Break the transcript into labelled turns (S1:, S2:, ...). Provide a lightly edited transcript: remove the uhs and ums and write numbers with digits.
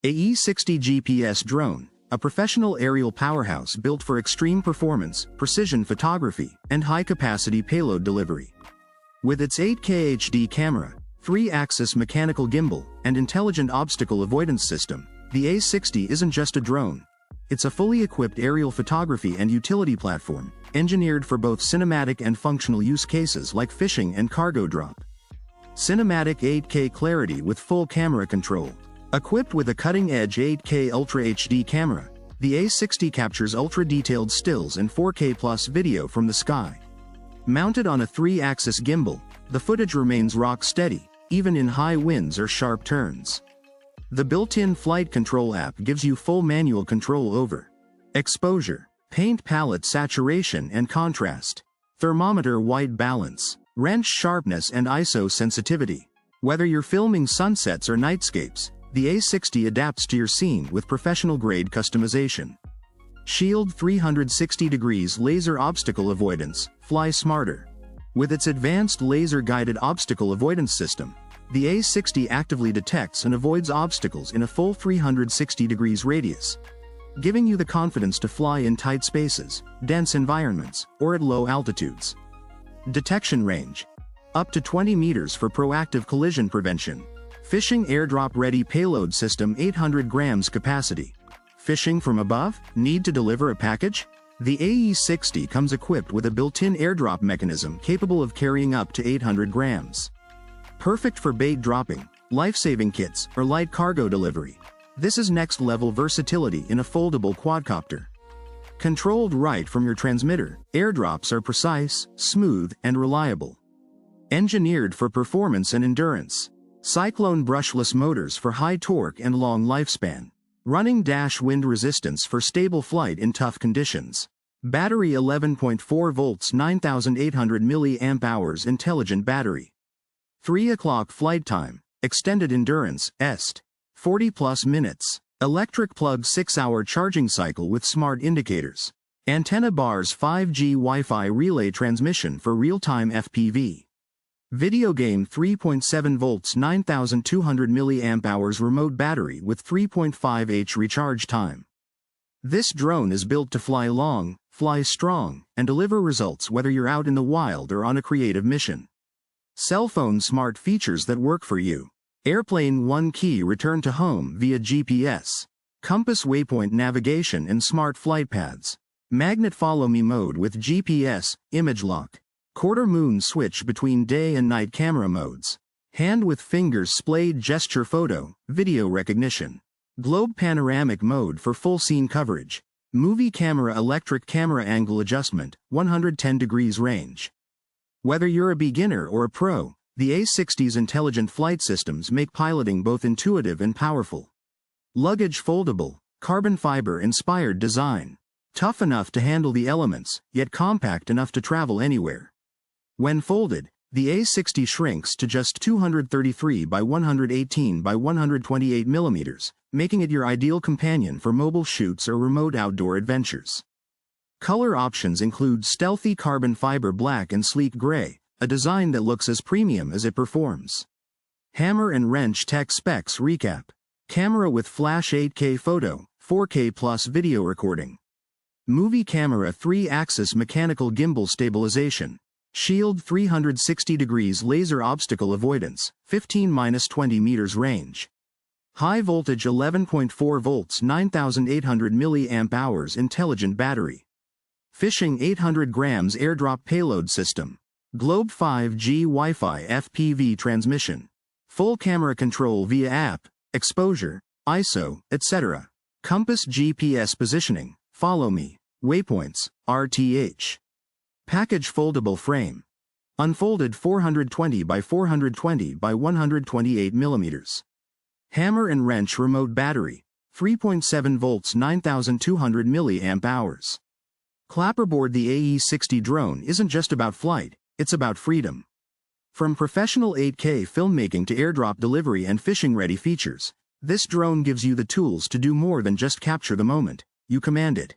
S1: AE60 GPS Drone, a professional aerial powerhouse built for extreme performance, precision photography, and high-capacity payload delivery. With its 8K HD camera, 3-axis mechanical gimbal, and intelligent obstacle avoidance system, the AE60 isn't just a drone. It's a fully equipped aerial photography and utility platform, engineered for both cinematic and functional use cases like fishing and cargo drop. Cinematic 8K clarity with full camera control. Equipped with a cutting-edge 8K Ultra HD camera, the AE60 captures ultra-detailed stills and 4K plus video from the sky. Mounted on a 3-axis gimbal, the footage remains rock-steady, even in high winds or sharp turns. The built-in flight control app gives you full manual control over exposure, paint palette saturation and contrast, thermometer white balance, wrench sharpness and ISO sensitivity. Whether you're filming sunsets or nightscapes, the AE60 adapts to your scene with professional-grade customization. Shield 360 degrees laser obstacle avoidance, fly smarter. With its advanced laser-guided obstacle avoidance system, the AE60 actively detects and avoids obstacles in a full 360 degrees radius, giving you the confidence to fly in tight spaces, dense environments, or at low altitudes. Detection range: up to 20 meters for proactive collision prevention. Fishing airdrop-ready payload system, 800 grams capacity. Fishing from above? Need to deliver a package? The AE60 comes equipped with a built-in airdrop mechanism capable of carrying up to 800 grams. Perfect for bait dropping, life-saving kits, or light cargo delivery. This is next-level versatility in a foldable quadcopter. Controlled right from your transmitter, airdrops are precise, smooth, and reliable. Engineered for performance and endurance. Cyclone brushless motors for high torque and long lifespan. Running dash wind resistance for stable flight in tough conditions. Battery 11.4 volts 9800 mAh intelligent battery. 3 o'clock flight time, extended endurance, EST. 40 plus minutes. Electric plug 6-hour charging cycle with smart indicators. Antenna bars 5G Wi-Fi relay transmission for real-time FPV. Video game 3.7 volts 9200 mAh remote battery with 3.5H recharge time. This drone is built to fly long, fly strong, and deliver results whether you're out in the wild or on a creative mission. Cell phone smart features that work for you. Airplane One Key return to home via GPS. Compass waypoint navigation and smart flight paths. Magnet follow me mode with GPS, image lock. Quarter moon switch between day and night camera modes. Hand with fingers splayed gesture photo, video recognition. Globe panoramic mode for full scene coverage. Movie camera electric camera angle adjustment, 110 degrees range. Whether you're a beginner or a pro, the AE60's intelligent flight systems make piloting both intuitive and powerful. Luggage foldable, carbon fiber inspired design. Tough enough to handle the elements, yet compact enough to travel anywhere. When folded, the AE60 shrinks to just 233 by 118 by 128 millimeters, making it your ideal companion for mobile shoots or remote outdoor adventures. Color options include stealthy carbon fiber black and sleek gray, a design that looks as premium as it performs. Hammer and wrench tech specs recap. Camera with flash 8K photo, 4K plus video recording. Movie camera 3-axis mechanical gimbal stabilization. Shield 360 degrees laser obstacle avoidance, 15-20 meters range. High voltage 11.4 volts 9800 mAh intelligent battery. Fishing 800 grams airdrop payload system. Globe 5G Wi-Fi FPV transmission. Full camera control via app, exposure, ISO, etc. Compass GPS positioning, follow me, waypoints, RTH. Package foldable frame. Unfolded 420 by 420 by 128 millimeters. Hammer and wrench remote battery, 3.7 volts 9200 mAh. Clapperboard. The AE60 drone isn't just about flight, it's about freedom. From professional 8K filmmaking to airdrop delivery and fishing-ready features, this drone gives you the tools to do more than just capture the moment, you command it.